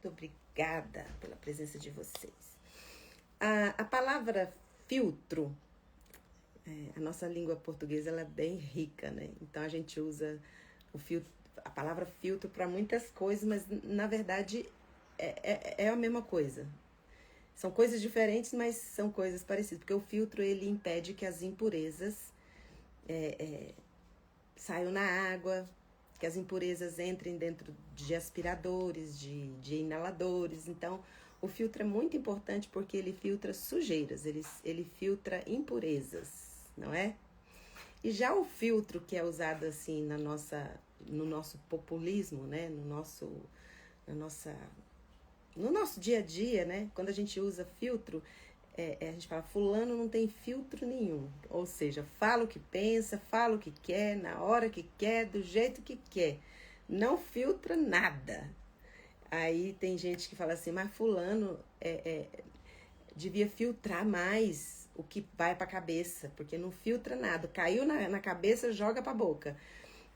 muito obrigada pela presença de vocês. A palavra filtro, a nossa língua portuguesa ela é bem rica, né? Então a gente usa a palavra filtro para muitas coisas, mas na verdade é a mesma coisa. São coisas diferentes, mas são coisas parecidas, porque o filtro ele impede que as impurezas saiam na água, que as impurezas entrem dentro de aspiradores, de inaladores. Então, o filtro é muito importante porque ele filtra sujeiras, ele filtra impurezas, não é? E já o filtro que é usado assim no nosso populismo, né? No nosso dia a dia, né? Quando a gente usa filtro, a gente fala, fulano não tem filtro nenhum. Ou seja, fala o que pensa, fala o que quer, na hora que quer, do jeito que quer. Não filtra nada. Aí tem gente que fala assim, mas fulano devia filtrar mais o que vai pra cabeça, porque não filtra nada. Caiu na cabeça, joga pra boca.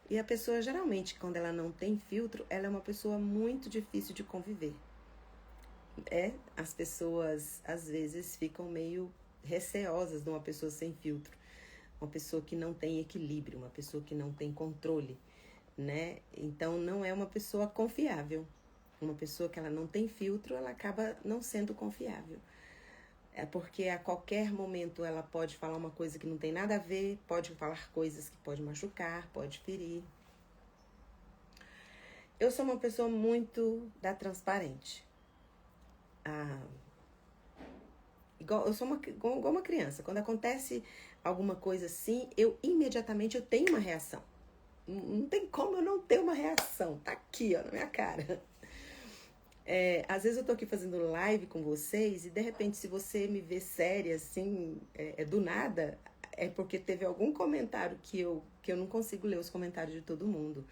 E a pessoa, geralmente, quando ela não tem filtro, ela é uma pessoa muito difícil de conviver. As pessoas às vezes ficam meio receosas de uma pessoa sem filtro, uma pessoa que não tem equilíbrio, uma pessoa que não tem controle, né? Então não é uma pessoa confiável. Uma pessoa que ela não tem filtro, ela acaba não sendo confiável. É porque a qualquer momento ela pode falar uma coisa que não tem nada a ver, pode falar coisas que pode machucar, pode ferir. Eu sou uma pessoa muito transparente. Eu sou igual uma criança. Quando acontece alguma coisa assim, imediatamente eu tenho uma reação. Não tem como eu não ter uma reação. Tá aqui, ó, na minha cara. Às vezes eu tô aqui fazendo live com vocês e de repente se você me vê séria assim, do nada, é porque teve algum comentário que eu não consigo ler os comentários de todo mundo.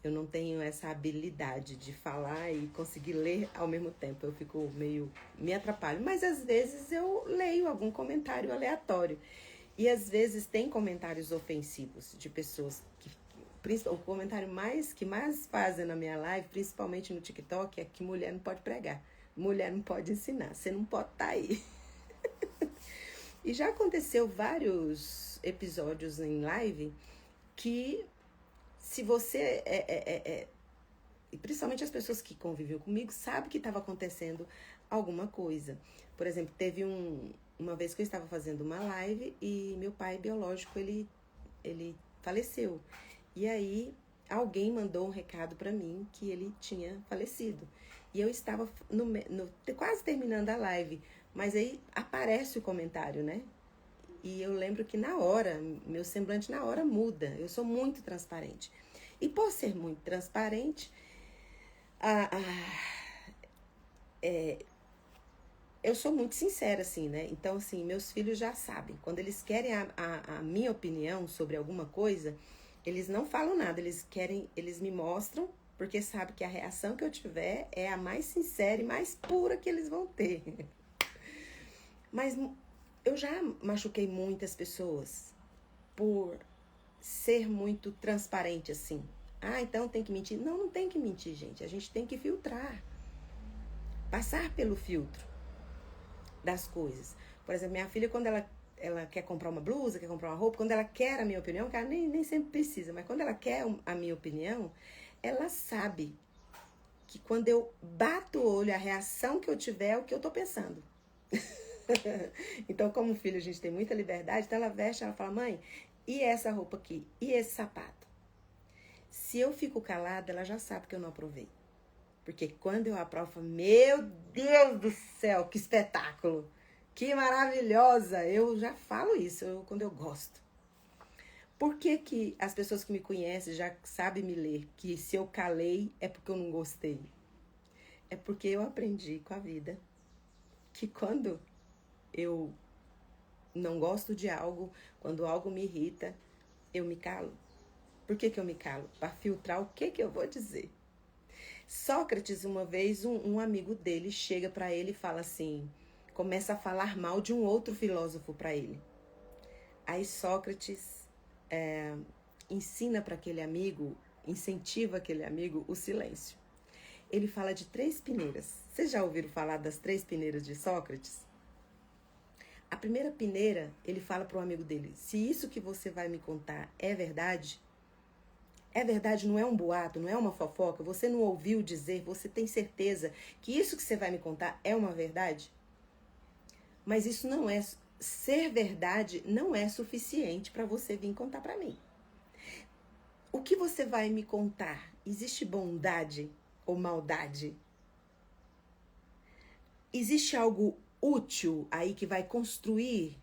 Eu não tenho essa habilidade de falar e conseguir ler ao mesmo tempo. Eu fico me atrapalho. Mas às vezes eu leio algum comentário aleatório. E às vezes tem comentários ofensivos de pessoas o comentário que mais fazem na minha live, principalmente no TikTok, é que mulher não pode pregar. Mulher não pode ensinar. Você não pode estar aí. E já aconteceu vários episódios em live que se você e principalmente as pessoas que conviviam comigo sabem que estava acontecendo alguma coisa. Por exemplo, teve uma vez que eu estava fazendo uma live e meu pai biológico, ele faleceu. E aí, alguém mandou um recado para mim que ele tinha falecido. E eu estava quase terminando a live, mas aí aparece o comentário, né? E eu lembro que na hora, meu semblante na hora muda. Eu sou muito transparente. E por ser muito transparente, eu sou muito sincera, assim, né? Então, assim, meus filhos já sabem. Quando eles querem a minha opinião sobre alguma coisa, eles não falam nada. Eles me mostram, porque sabem que a reação que eu tiver é a mais sincera e mais pura que eles vão ter. Mas eu já machuquei muitas pessoas por ser muito transparente, assim. Então tem que mentir. Não, não tem que mentir, gente. A gente tem que filtrar. Passar pelo filtro das coisas. Por exemplo, minha filha, quando ela quer comprar uma blusa, quer comprar uma roupa, quando ela quer a minha opinião, que ela nem sempre precisa, mas quando ela quer a minha opinião, ela sabe que quando eu bato o olho, a reação que eu tiver é o que eu tô pensando. Então, como filho, a gente tem muita liberdade, então ela veste, ela fala, mãe, e essa roupa aqui? E esse sapato? Se eu fico calada, ela já sabe que eu não aprovei. Porque quando eu aprovo, meu Deus do céu, que espetáculo! Que maravilhosa! Eu já falo isso quando eu gosto. Por que as pessoas que me conhecem já sabem me ler? Que se eu calei é porque eu não gostei. É porque eu aprendi com a vida que quando eu não gosto de algo, quando algo me irrita, eu me calo. Por que eu me calo? Para filtrar o que eu vou dizer. Sócrates, uma vez, um amigo dele chega para ele e fala assim, começa a falar mal de um outro filósofo para ele. Aí Sócrates ensina para aquele amigo, incentiva aquele amigo o silêncio. ele fala de 3 peneiras. Vocês já ouviram falar das 3 peneiras de Sócrates? A primeira peneira, ele fala para o amigo dele, se isso que você vai me contar é verdade, não é um boato, não é uma fofoca, você não ouviu dizer, você tem certeza que isso que você vai me contar é uma verdade? Mas isso não é, ser verdade não é suficiente para você vir contar para mim. O que você vai me contar? Existe bondade ou maldade? Existe algo útil aí que vai construir,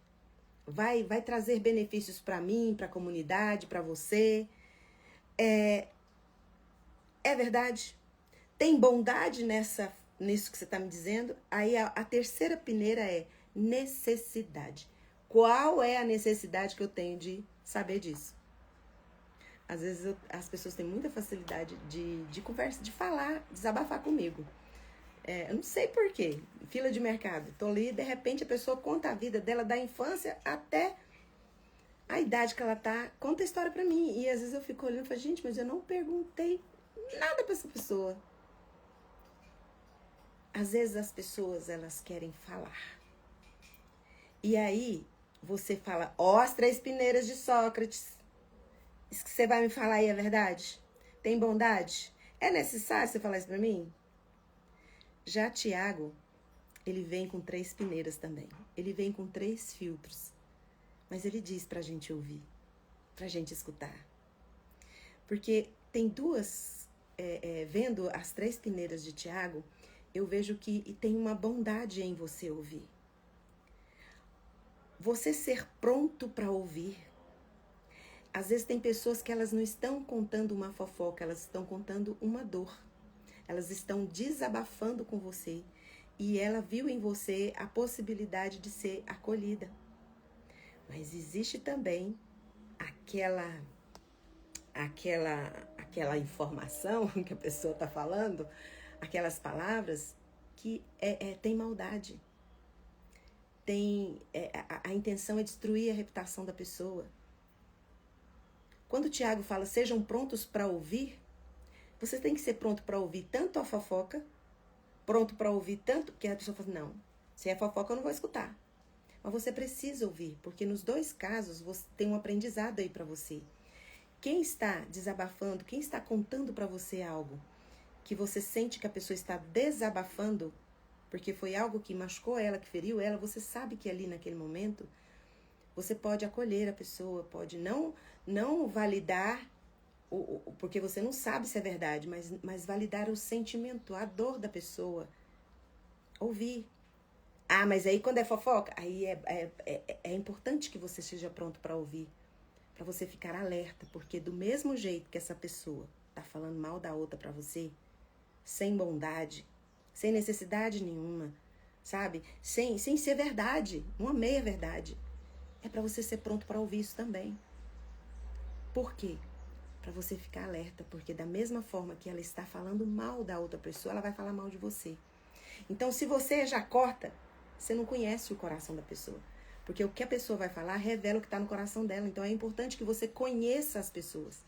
vai trazer benefícios para mim, para a comunidade, para você? É verdade? Tem bondade nisso que você está me dizendo? Aí a terceira peneira é necessidade. Qual é a necessidade que eu tenho de saber disso? Às vezes as pessoas têm muita facilidade de conversa, de falar, desabafar comigo. Eu não sei porquê. Fila de mercado. Tô ali, de repente a pessoa conta a vida dela da infância até a idade que ela tá. Conta a história pra mim. E às vezes eu fico olhando e falo, gente, mas eu não perguntei nada pra essa pessoa. Às vezes as pessoas, elas querem falar. E aí você fala, as 3 peneiras de Sócrates. Isso que você vai me falar aí é verdade? Tem bondade? É necessário você falar isso pra mim? Já Tiago, ele vem com 3 peneiras também. Ele vem com 3 filtros. Mas ele diz pra gente ouvir, pra gente escutar. Porque tem duas, vendo as 3 peneiras de Tiago, eu vejo que tem uma bondade em você ouvir. Você ser pronto para ouvir. Às vezes tem pessoas que elas não estão contando uma fofoca, elas estão contando uma dor. Elas estão desabafando com você. E ela viu em você a possibilidade de ser acolhida. Mas existe também aquela informação que a pessoa está falando, aquelas palavras que tem maldade. A intenção é destruir a reputação da pessoa. Quando o Tiago fala, sejam prontos para ouvir, você tem que ser pronto para ouvir tanto a fofoca, pronto para ouvir tanto, que a pessoa fala, não, se é fofoca eu não vou escutar. Mas você precisa ouvir, porque nos 2 casos você tem um aprendizado aí para você. Quem está desabafando, quem está contando para você algo que você sente que a pessoa está desabafando, porque foi algo que machucou ela, que feriu ela, você sabe que ali naquele momento você pode acolher a pessoa, pode não validar, porque você não sabe se é verdade, mas validar o sentimento, a dor da pessoa. Ouvir. Mas aí quando é fofoca, aí é importante que você esteja pronto para ouvir, para você ficar alerta, porque do mesmo jeito que essa pessoa tá falando mal da outra para você, sem bondade, sem necessidade nenhuma, sabe? Sem ser verdade, uma meia verdade. É para você ser pronto para ouvir isso também. Por quê? Para você ficar alerta, porque da mesma forma que ela está falando mal da outra pessoa, ela vai falar mal de você. Então, se você já corta, você não conhece o coração da pessoa. Porque o que a pessoa vai falar revela o que está no coração dela. Então, é importante que você conheça as pessoas.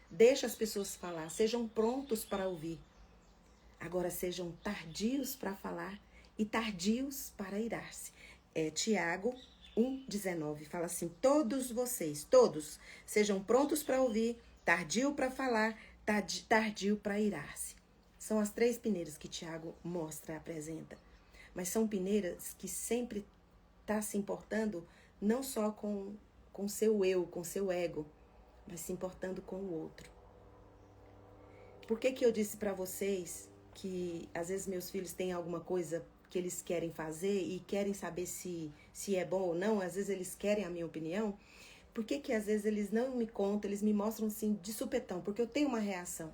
Deixe as pessoas falar. Sejam prontos para ouvir. Agora, sejam tardios para falar e tardios para irar-se. Tiago 1,19 fala assim, todos vocês, todos, sejam prontos para ouvir, tardio para falar, tardio para irar-se. São as 3 peneiras que Tiago mostra, apresenta. Mas são peneiras que sempre está se importando não só com seu eu, com seu ego, mas se importando com o outro. Por que eu disse para vocês que às vezes meus filhos têm alguma coisa que eles querem fazer e querem saber se é bom ou não? Às vezes eles querem a minha opinião. Por que às vezes eles não me contam, eles me mostram assim de supetão? Porque eu tenho uma reação.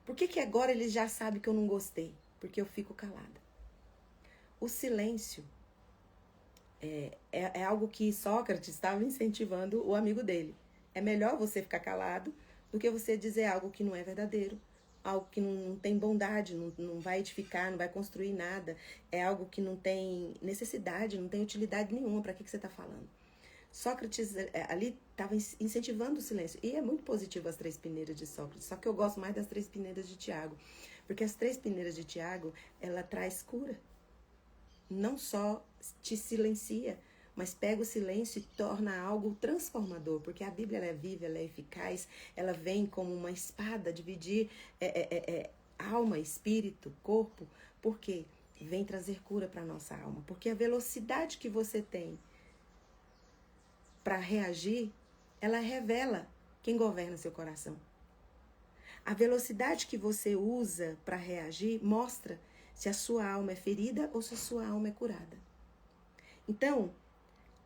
Por que agora eles já sabem que eu não gostei? Porque eu fico calada. O silêncio é algo que Sócrates estava incentivando o amigo dele. É melhor você ficar calado do que você dizer algo que não é verdadeiro, algo que não tem bondade, não vai edificar, não vai construir nada, é algo que não tem necessidade, não tem utilidade nenhuma. Para que você está falando? Sócrates ali estava incentivando o silêncio. E é muito positivo as 3 peneiras de Sócrates, só que eu gosto mais das 3 peneiras de Tiago. Porque as 3 peneiras de Tiago, ela traz cura. Não só te silencia, mas pega o silêncio e torna algo transformador. Porque a Bíblia ela é viva, ela é eficaz, ela vem como uma espada dividir alma, espírito, corpo. Por quê? Vem trazer cura para a nossa alma. Porque a velocidade que você tem para reagir, ela revela quem governa seu coração. A velocidade que você usa para reagir mostra se a sua alma é ferida ou se a sua alma é curada. Então,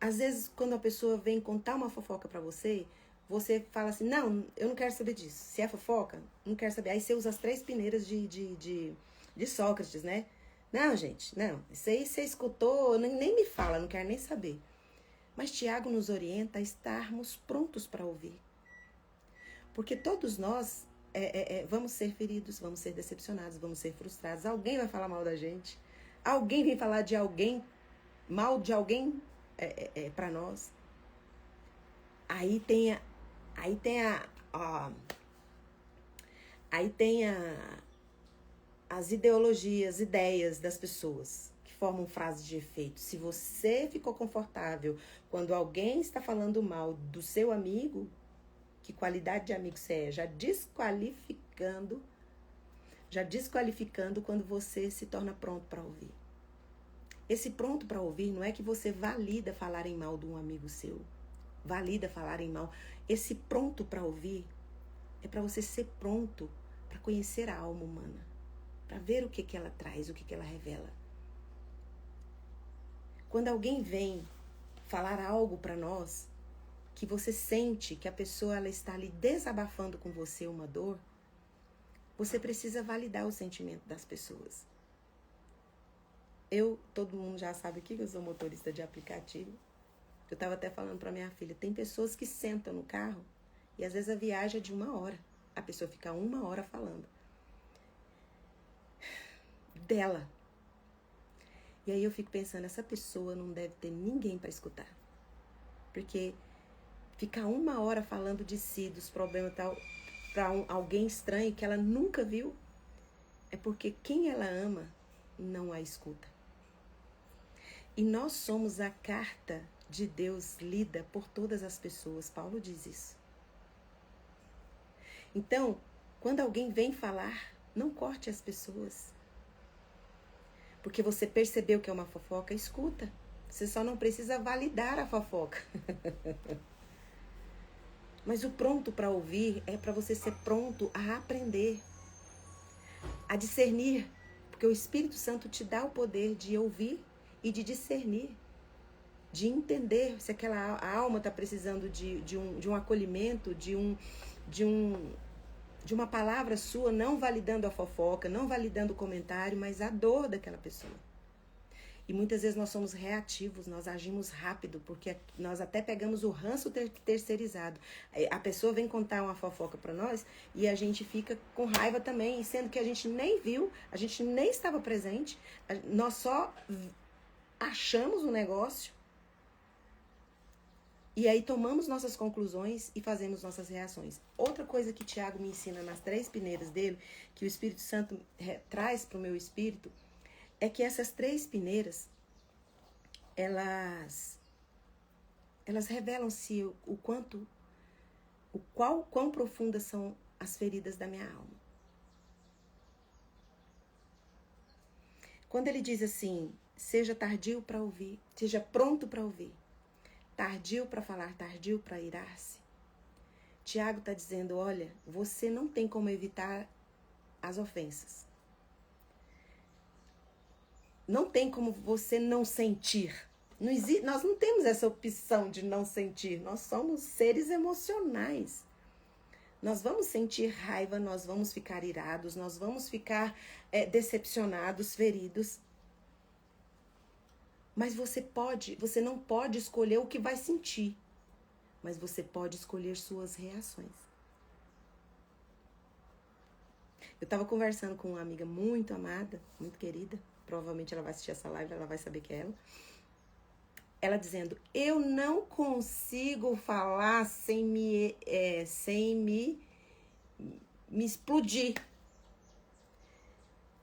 às vezes, quando a pessoa vem contar uma fofoca para você, você fala assim, não, eu não quero saber disso. Se é fofoca, não quero saber. Aí você usa as 3 peneiras de Sócrates, né? Não, gente, não. Isso aí você escutou, nem me fala, não quero nem saber. Mas Tiago nos orienta a estarmos prontos para ouvir. Porque todos nós vamos ser feridos, vamos ser decepcionados, vamos ser frustrados. Alguém vai falar mal da gente. Alguém vem falar de alguém, mal de alguém para nós. Aí tem as ideologias, ideias das pessoas que formam frases de efeito. Se você ficou confortável quando alguém está falando mal do seu amigo, que qualidade de amigo você é, já desqualificando quando você se torna pronto para ouvir. Esse pronto para ouvir não é que você valida falarem mal de um amigo seu, valida falarem mal. Esse pronto para ouvir é para você ser pronto para conhecer a alma humana, para ver o que ela traz, o que ela revela. Quando alguém vem falar algo para nós, que você sente que a pessoa ela está ali desabafando com você uma dor, você precisa validar o sentimento das pessoas. Todo mundo já sabe aqui que eu sou motorista de aplicativo. Eu estava até falando para minha filha, tem pessoas que sentam no carro e às vezes a viagem é de 1 hora. A pessoa fica 1 hora falando dela. E aí eu fico pensando, essa pessoa não deve ter ninguém para escutar. Porque ficar 1 hora falando de si, dos problemas tal, para alguém estranho que ela nunca viu, é porque quem ela ama não a escuta. E nós somos a carta de Deus lida por todas as pessoas. Paulo diz isso. Então, quando alguém vem falar, não corte as pessoas. Porque você percebeu que é uma fofoca, escuta. Você só não precisa validar a fofoca. Mas o pronto para ouvir é para você ser pronto a aprender, a discernir. Porque o Espírito Santo te dá o poder de ouvir e de discernir, de entender se aquela alma está precisando de um acolhimento, de uma palavra sua, não validando a fofoca, não validando o comentário, mas a dor daquela pessoa. E muitas vezes nós somos reativos, nós agimos rápido, porque nós até pegamos o ranço terceirizado. A pessoa vem contar uma fofoca para nós e a gente fica com raiva também, sendo que a gente nem viu, a gente nem estava presente, nós só achamos o negócio e aí tomamos nossas conclusões e fazemos nossas reações. Outra coisa que Tiago me ensina nas 3 peneiras dele, que o Espírito Santo traz para o meu espírito, é que essas 3 peneiras, elas revelam-se quão profundas são as feridas da minha alma. Quando ele diz assim, seja tardio para ouvir, seja pronto para ouvir, tardio para falar, tardio para irar-se, Tiago está dizendo, olha, você não tem como evitar as ofensas. Não tem como você não sentir. Nós não temos essa opção de não sentir. Nós somos seres emocionais. Nós vamos sentir raiva, nós vamos ficar irados, nós vamos ficar decepcionados, feridos. Mas você não pode escolher o que vai sentir. Mas você pode escolher suas reações. Eu estava conversando com uma amiga muito amada, muito querida. Provavelmente ela vai assistir essa live, ela vai saber que é ela. Ela dizendo, eu não consigo falar sem me explodir.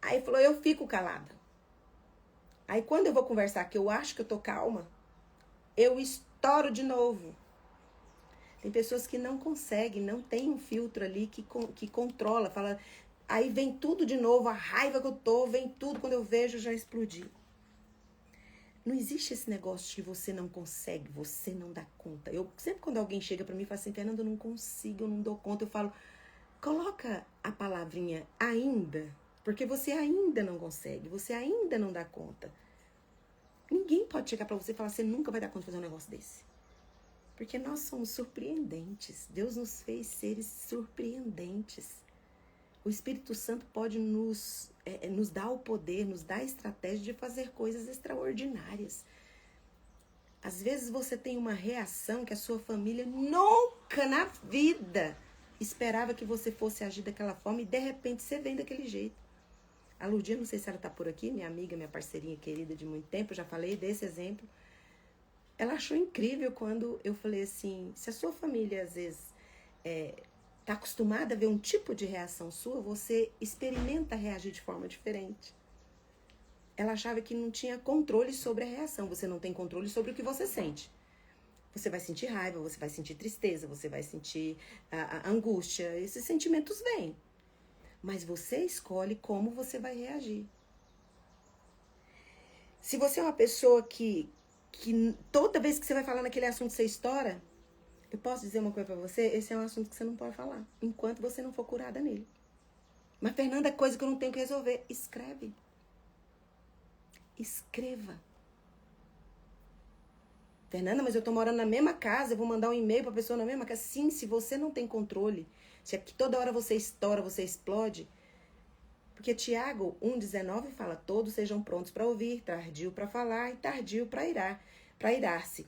Aí falou, eu fico calada. Aí quando eu vou conversar que eu acho que eu tô calma, eu estouro de novo. Tem pessoas que não conseguem, não tem um filtro ali que controla, fala, aí vem tudo de novo, a raiva que eu tô, vem tudo, quando eu vejo já explodi. Não existe esse negócio de que você não consegue, você não dá conta. Eu sempre quando alguém chega pra mim e fala assim, Fernanda, eu não consigo, eu não dou conta, eu falo, coloca a palavrinha ainda, porque você ainda não consegue, você ainda não dá conta. Ninguém pode chegar pra você e falar, você nunca vai dar conta de fazer um negócio desse. Porque nós somos surpreendentes. Deus nos fez seres surpreendentes. O Espírito Santo pode nos dar o poder, nos dar a estratégia de fazer coisas extraordinárias. Às vezes você tem uma reação que a sua família nunca na vida esperava que você fosse agir daquela forma e de repente você vem daquele jeito. A Lurdinha, não sei se ela tá por aqui, minha amiga, minha parceirinha querida de muito tempo, eu já falei desse exemplo. Ela achou incrível quando eu falei assim, se a sua família às vezes tá acostumada a ver um tipo de reação sua, você experimenta reagir de forma diferente. Ela achava que não tinha controle sobre a reação, você não tem controle sobre o que você sente. Você vai sentir raiva, você vai sentir tristeza, você vai sentir a angústia, esses sentimentos vêm. Mas você escolhe como você vai reagir. Se você é uma pessoa que toda vez que você vai falar naquele assunto você estoura, eu posso dizer uma coisa pra você, esse é um assunto que você não pode falar, enquanto você não for curada nele. Mas, Fernanda, é coisa que eu não tenho que resolver. Escreve. Escreva. Fernanda, mas eu tô morando na mesma casa, eu vou mandar um e-mail pra pessoa na mesma casa. Sim, se você não tem controle, se aqui toda hora você estoura, você explode. Porque Tiago 1,19 fala, todos sejam prontos para ouvir, tardio para falar e tardio para irar-se.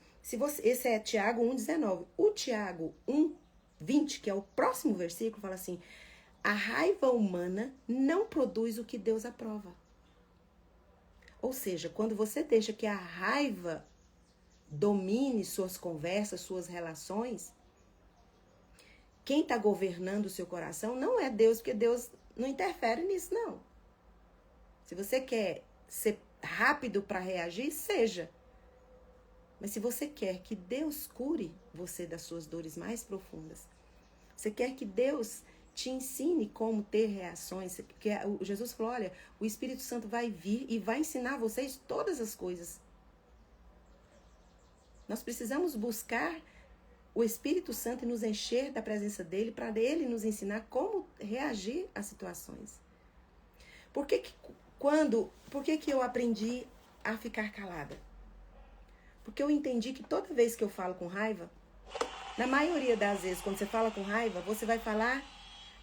Esse é Tiago 1,19. O Tiago 1,20, que é o próximo versículo, fala assim, a raiva humana não produz o que Deus aprova. Ou seja, quando você deixa que a raiva domine suas conversas, suas relações, quem está governando o seu coração não é Deus, porque Deus não interfere nisso, não. Se você quer ser rápido para reagir, seja. Mas se você quer que Deus cure você das suas dores mais profundas, você quer que Deus te ensine como ter reações, porque Jesus falou, olha, o Espírito Santo vai vir e vai ensinar vocês todas as coisas. Nós precisamos buscar o Espírito Santo e nos encher da presença dele para ele nos ensinar como reagir às situações. Por que eu aprendi a ficar calada? Porque eu entendi que toda vez que eu falo com raiva, na maioria das vezes, quando você fala com raiva, você vai falar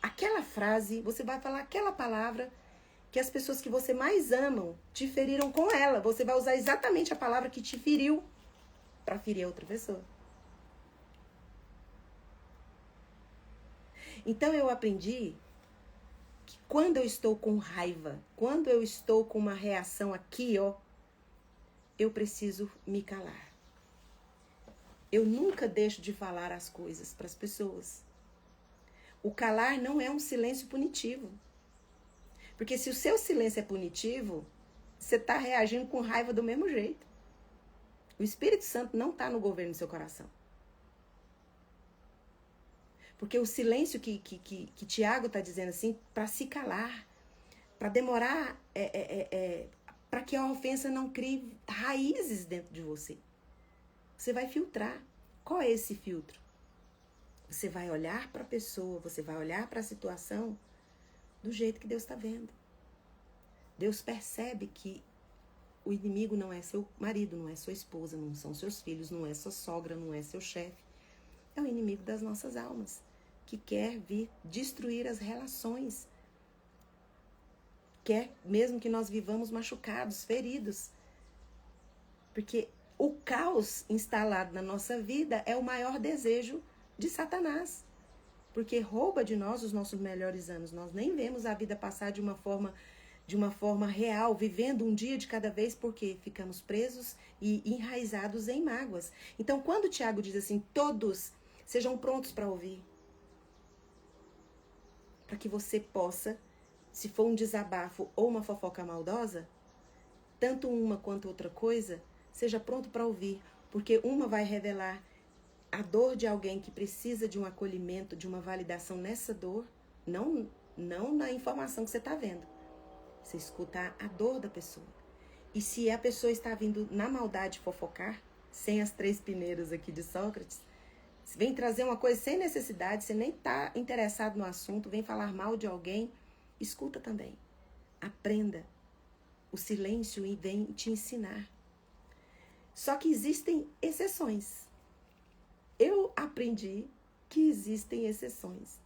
aquela frase, você vai falar aquela palavra que as pessoas que você mais amam te feriram com ela. Você vai usar exatamente a palavra que te feriu para ferir a outra pessoa. Então eu aprendi que quando eu estou com raiva, quando eu estou com uma reação aqui, ó, eu preciso me calar. Eu nunca deixo de falar as coisas para as pessoas. O calar não é um silêncio punitivo. Porque se o seu silêncio é punitivo, você está reagindo com raiva do mesmo jeito. O Espírito Santo não está no governo do seu coração. Porque o silêncio que Tiago está dizendo assim, para se calar, para demorar, para que a ofensa não crie raízes dentro de você. Você vai filtrar. Qual é esse filtro? Você vai olhar para a pessoa, você vai olhar para a situação do jeito que Deus está vendo. Deus percebe que o inimigo não é seu marido, não é sua esposa, não são seus filhos, não é sua sogra, não é seu chefe. É o inimigo das nossas almas, que quer vir destruir as relações. Quer mesmo que nós vivamos machucados, feridos. Porque o caos instalado na nossa vida é o maior desejo de Satanás. Porque rouba de nós os nossos melhores anos. Nós nem vemos a vida passar de uma forma real, vivendo um dia de cada vez, porque ficamos presos e enraizados em mágoas. Então, quando o Tiago diz assim, todos sejam prontos para ouvir, para que você possa se for um desabafo ou uma fofoca maldosa, tanto uma quanto outra coisa, seja pronto para ouvir, porque uma vai revelar a dor de alguém que precisa de um acolhimento, de uma validação nessa dor, não na informação que você está vendo. Você escuta a dor da pessoa. E se a pessoa está vindo na maldade fofocar, sem as 3 peneiras aqui de Sócrates, vem trazer uma coisa sem necessidade, você nem está interessado no assunto, vem falar mal de alguém, escuta também. Aprenda. O silêncio vem te ensinar. Só que existem exceções. Eu aprendi que existem exceções.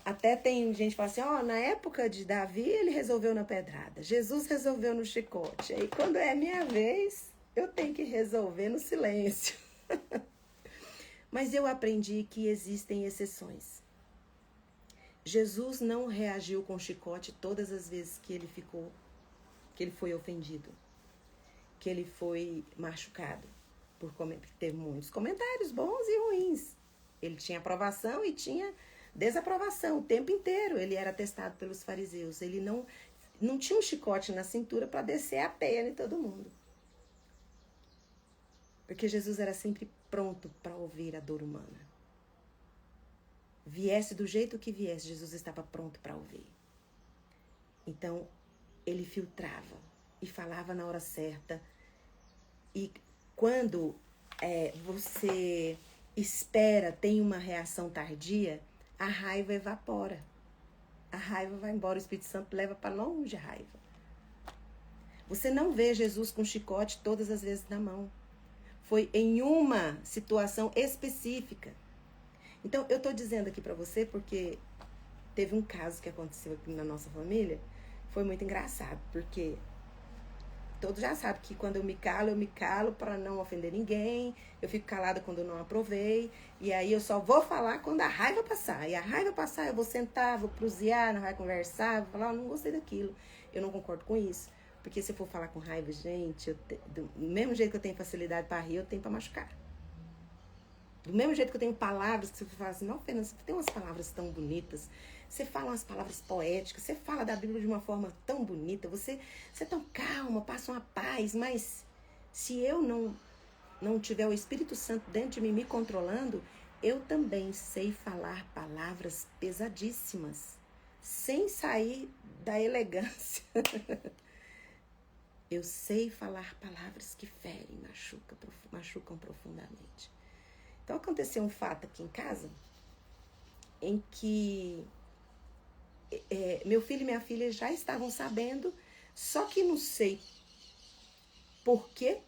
Até tem gente que fala assim, na época de Davi, ele resolveu na pedrada. Jesus resolveu no chicote. Aí quando é minha vez, eu tenho que resolver no silêncio. Mas eu aprendi que existem exceções. Jesus não reagiu com chicote todas as vezes que ele foi ofendido, que ele foi machucado. Teve muitos comentários bons e ruins. Ele tinha aprovação e tinha desaprovação o tempo inteiro. Ele era testado pelos fariseus. Ele não tinha um chicote na cintura para descer a peia em todo mundo. Porque Jesus era sempre pronto para ouvir a dor humana. Viesse do jeito que viesse, Jesus estava pronto para ouvir. Então, ele filtrava e falava na hora certa. E quando você espera, tem uma reação tardia, a raiva evapora. A raiva vai embora, o Espírito Santo leva para longe a raiva. Você não vê Jesus com chicote todas as vezes na mão. Foi em uma situação específica. Então, eu estou dizendo aqui para você porque teve um caso que aconteceu aqui na nossa família. Foi muito engraçado, porque todos já sabem que quando eu me calo para não ofender ninguém. Eu fico calada quando eu não aprovei. E aí eu só vou falar quando a raiva passar. E a raiva passar, eu vou sentar, vou prosear, não vai conversar, vou falar, não gostei daquilo. Eu não concordo com isso. Porque se eu for falar com raiva, gente, do mesmo jeito que eu tenho facilidade para rir, eu tenho para machucar. Do mesmo jeito que eu tenho palavras que você fala assim, não, Fernanda, você tem umas palavras tão bonitas, você fala umas palavras poéticas, você fala da Bíblia de uma forma tão bonita, você é tão calma, passa uma paz, mas se eu não tiver o Espírito Santo dentro de mim me controlando, eu também sei falar palavras pesadíssimas, sem sair da elegância. Eu sei falar palavras que ferem, machucam profundamente. Então, aconteceu um fato aqui em casa, em que meu filho e minha filha já estavam sabendo, só que não sei por quê,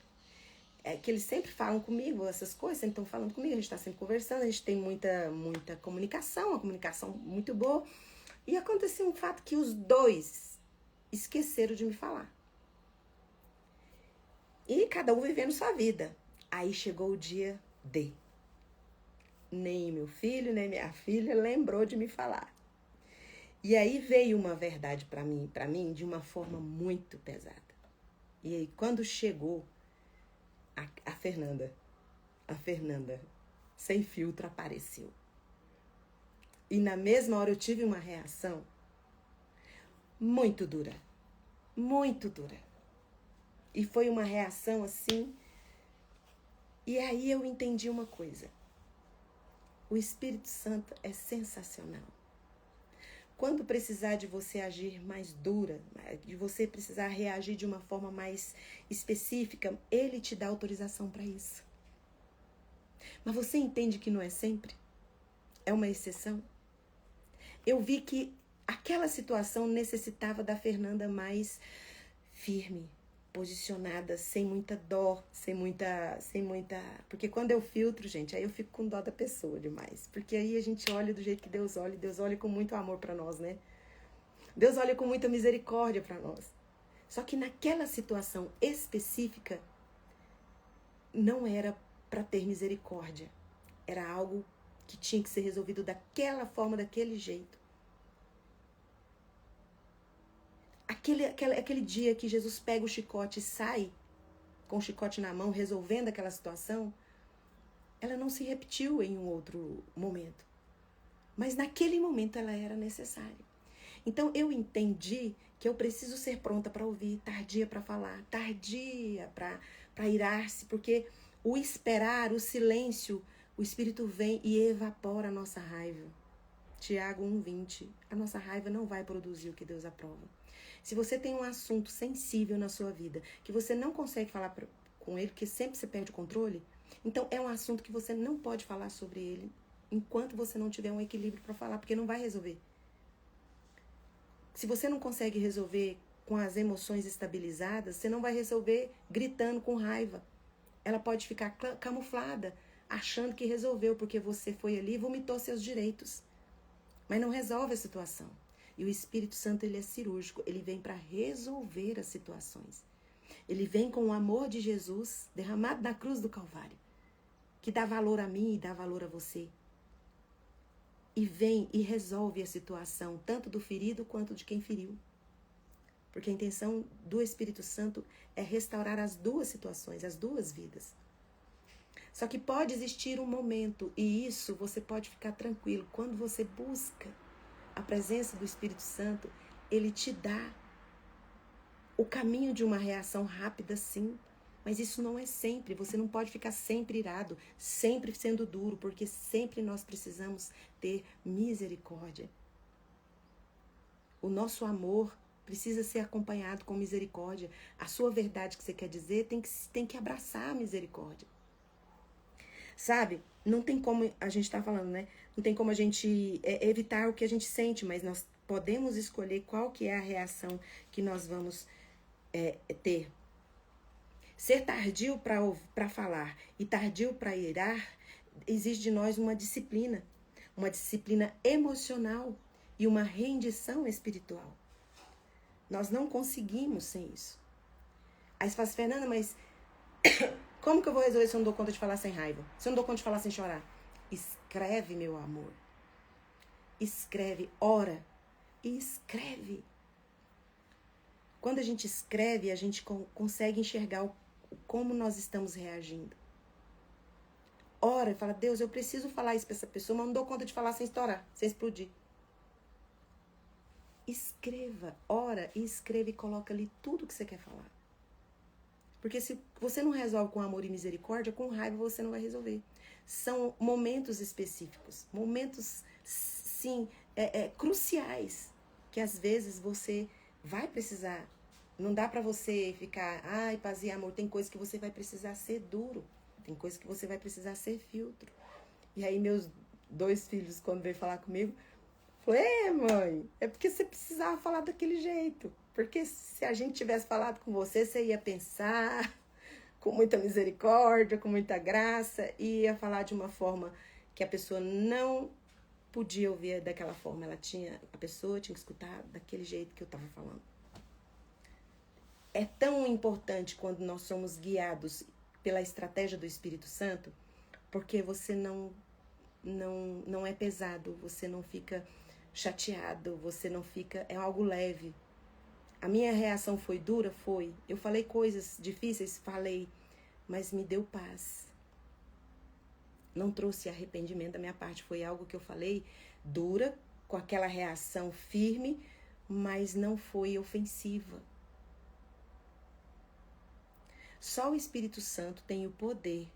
que eles sempre falam comigo essas coisas, sempre estão falando comigo, a gente está sempre conversando, a gente tem muita comunicação, uma comunicação muito boa, e aconteceu um fato que os dois esqueceram de me falar. E cada um vivendo sua vida. Aí chegou o dia D. Nem meu filho, nem minha filha lembrou de me falar. E aí veio uma verdade para mim de uma forma muito pesada. E aí quando chegou a Fernanda, sem filtro, apareceu. E na mesma hora eu tive uma reação muito dura. Muito dura. E foi uma reação assim. E aí eu entendi uma coisa. O Espírito Santo é sensacional. Quando precisar de você agir mais dura, de você precisar reagir de uma forma mais específica, ele te dá autorização para isso. Mas você entende que não é sempre? É uma exceção? Eu vi que aquela situação necessitava da Fernanda mais firme, posicionada, sem muita dó, sem muita... Porque quando eu filtro, gente, aí eu fico com dó da pessoa demais. Porque aí a gente olha do jeito que Deus olha com muito amor pra nós, né? Deus olha com muita misericórdia pra nós. Só que naquela situação específica, não era pra ter misericórdia. Era algo que tinha que ser resolvido daquela forma, daquele jeito. Aquele dia que Jesus pega o chicote e sai com o chicote na mão, resolvendo aquela situação, ela não se repetiu em um outro momento. Mas naquele momento ela era necessária. Então eu entendi que eu preciso ser pronta para ouvir, tardia para falar, tardia para irar-se, porque o esperar, o silêncio, o Espírito vem e evapora a nossa raiva. Tiago 1,20. A nossa raiva não vai produzir o que Deus aprova. Se você tem um assunto sensível na sua vida, que você não consegue falar com ele, porque sempre você perde o controle, então é um assunto que você não pode falar sobre ele enquanto você não tiver um equilíbrio para falar, porque não vai resolver. Se você não consegue resolver com as emoções estabilizadas, você não vai resolver gritando com raiva. Ela pode ficar camuflada, achando que resolveu, porque você foi ali e vomitou seus direitos. Mas não resolve a situação. E o Espírito Santo, ele é cirúrgico, ele vem para resolver as situações. Ele vem com o amor de Jesus derramado na cruz do Calvário, que dá valor a mim e dá valor a você. E vem e resolve a situação, tanto do ferido quanto de quem feriu. Porque a intenção do Espírito Santo é restaurar as duas situações, as duas vidas. Só que pode existir um momento, e isso você pode ficar tranquilo, quando você busca a presença do Espírito Santo, ele te dá o caminho de uma reação rápida, sim. Mas isso não é sempre, você não pode ficar sempre irado, sempre sendo duro, porque sempre nós precisamos ter misericórdia. O nosso amor precisa ser acompanhado com misericórdia. A sua verdade que você quer dizer tem que abraçar a misericórdia. Sabe, não tem como, a gente tá falando, né? Não tem como a gente evitar o que a gente sente, mas nós podemos escolher qual que é a reação que nós vamos ter. Ser tardio para falar e tardio para irar exige de nós uma disciplina emocional e uma rendição espiritual. Nós não conseguimos sem isso. Aí você fala assim, Fernanda, mas como que eu vou resolver se eu não dou conta de falar sem raiva? Se eu não dou conta de falar sem chorar? Escreve, meu amor. Escreve, ora e escreve. Quando a gente escreve, a gente consegue enxergar como nós estamos reagindo. Ora e fala, Deus, eu preciso falar isso para essa pessoa, mas não dou conta de falar sem estourar, sem explodir. Escreva, ora e escreva e coloca ali tudo que você quer falar. Porque se você não resolve com amor e misericórdia, com raiva você não vai resolver. São momentos específicos, momentos, sim, cruciais, que às vezes você vai precisar. Não dá pra você ficar, ai, paz e amor, tem coisa que você vai precisar ser duro, tem coisa que você vai precisar ser filtro. E aí meus 2 filhos, quando veio falar comigo, falei, mãe, é porque você precisava falar daquele jeito. Porque se a gente tivesse falado com você, você ia pensar com muita misericórdia, com muita graça, e ia falar de uma forma que a pessoa não podia ouvir daquela forma. A pessoa tinha que escutar daquele jeito que eu estava falando. É tão importante quando nós somos guiados pela estratégia do Espírito Santo, porque você não é pesado, você não fica chateado, você não fica, é algo leve. A minha reação foi dura? Foi. Eu falei coisas difíceis? Falei. Mas me deu paz. Não trouxe arrependimento da minha parte. Foi algo que eu falei dura, com aquela reação firme, mas não foi ofensiva. Só o Espírito Santo tem o poder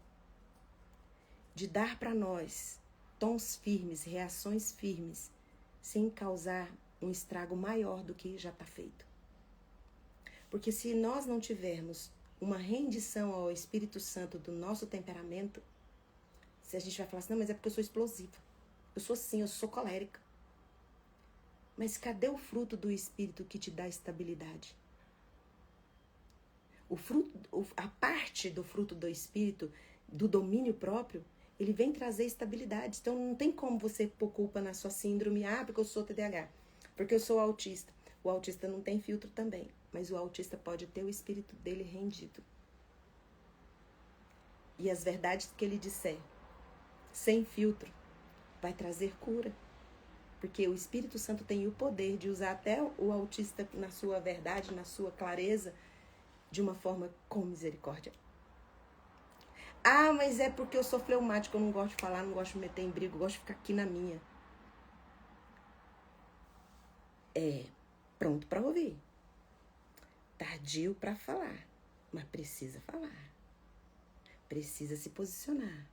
de dar para nós tons firmes, reações firmes, sem causar um estrago maior do que já está feito. Porque se nós não tivermos uma rendição ao Espírito Santo do nosso temperamento, se a gente vai falar assim, não, mas é porque eu sou explosiva. Eu sou assim, eu sou colérica. Mas cadê o fruto do Espírito que te dá estabilidade? A parte do fruto do Espírito, do domínio próprio, ele vem trazer estabilidade. Então não tem como você pôr culpa na sua síndrome, porque eu sou TDAH, porque eu sou autista. O autista não tem filtro também, mas o autista pode ter o espírito dele rendido. E as verdades que ele disser, sem filtro, vai trazer cura. Porque o Espírito Santo tem o poder de usar até o autista na sua verdade, na sua clareza, de uma forma com misericórdia. Ah, mas é porque eu sou fleumático, eu não gosto de falar, não gosto de meter em briga, eu gosto de ficar aqui na minha. é pronto para ouvir, tardio para falar, mas precisa falar, precisa se posicionar.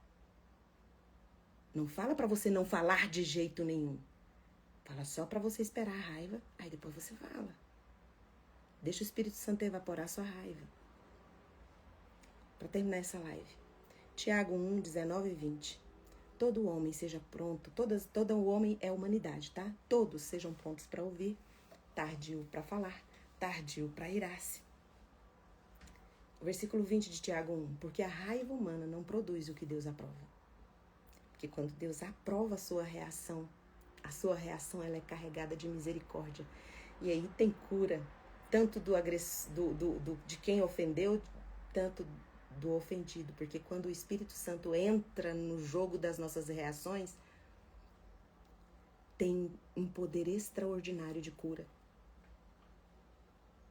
Não fala para você não falar de jeito nenhum. Fala só para você esperar a raiva, aí depois você fala. Deixa o Espírito Santo evaporar sua raiva. Para terminar essa live. Tiago 1, 19 e 20. Todo homem seja pronto, todo o homem é humanidade, tá? Todos sejam prontos para ouvir, tardio para falar, tardio para irar-se. O versículo 20 de Tiago 1. Porque a raiva humana não produz o que Deus aprova. Porque quando Deus aprova a sua reação ela é carregada de misericórdia. E aí tem cura, tanto de quem ofendeu, tanto do ofendido. Porque quando o Espírito Santo entra no jogo das nossas reações, tem um poder extraordinário de cura.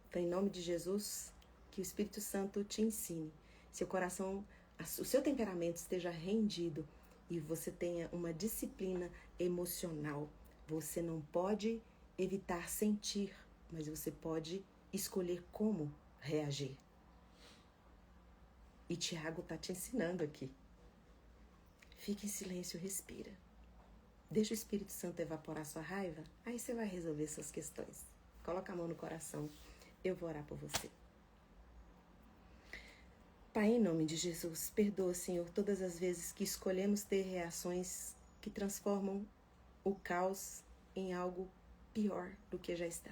Então, em nome de Jesus, que o Espírito Santo te ensine. Seu coração, o seu temperamento esteja rendido e você tenha uma disciplina emocional. Você não pode evitar sentir, mas você pode escolher como reagir. E Tiago está te ensinando aqui. Fique em silêncio, respira. Deixa o Espírito Santo evaporar sua raiva, aí você vai resolver suas questões. Coloca a mão no coração, eu vou orar por você. Pai, em nome de Jesus, perdoa, Senhor, todas as vezes que escolhemos ter reações que transformam o caos em algo pior do que já está.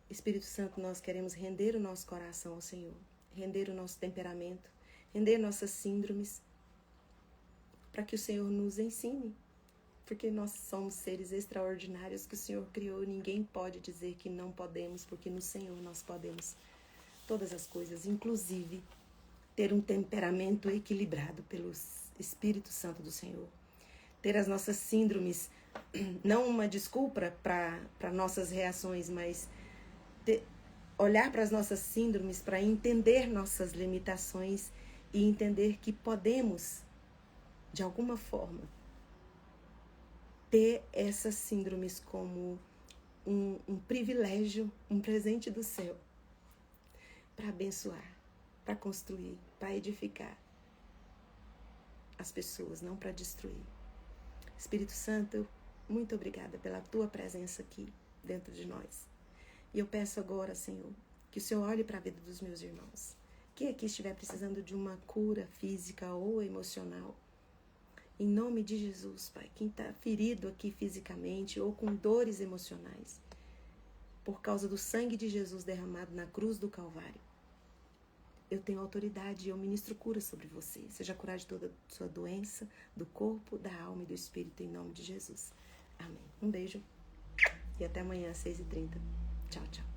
Espírito Santo, nós queremos render o nosso coração ao Senhor, render o nosso temperamento, render nossas síndromes, para que o Senhor nos ensine, porque nós somos seres extraordinários que o Senhor criou. Ninguém pode dizer que não podemos, porque no Senhor nós podemos todas as coisas, inclusive ter um temperamento equilibrado pelo Espírito Santo do Senhor. Ter as nossas síndromes, não uma desculpa para nossas reações, mas olhar para as nossas síndromes para entender nossas limitações e entender que podemos, de alguma forma, ter essas síndromes como um privilégio, um presente do céu, para abençoar, para construir, para edificar as pessoas, não para destruir. Espírito Santo, muito obrigada pela tua presença aqui dentro de nós. E eu peço agora, Senhor, que o Senhor olhe para a vida dos meus irmãos. Quem aqui estiver precisando de uma cura física ou emocional, em nome de Jesus, Pai, quem está ferido aqui fisicamente ou com dores emocionais, por causa do sangue de Jesus derramado na cruz do Calvário, eu tenho autoridade e eu ministro cura sobre você. Seja curado de toda sua doença, do corpo, da alma e do espírito, em nome de Jesus. Amém. Um beijo e até amanhã às 6h30. Tchau, tchau.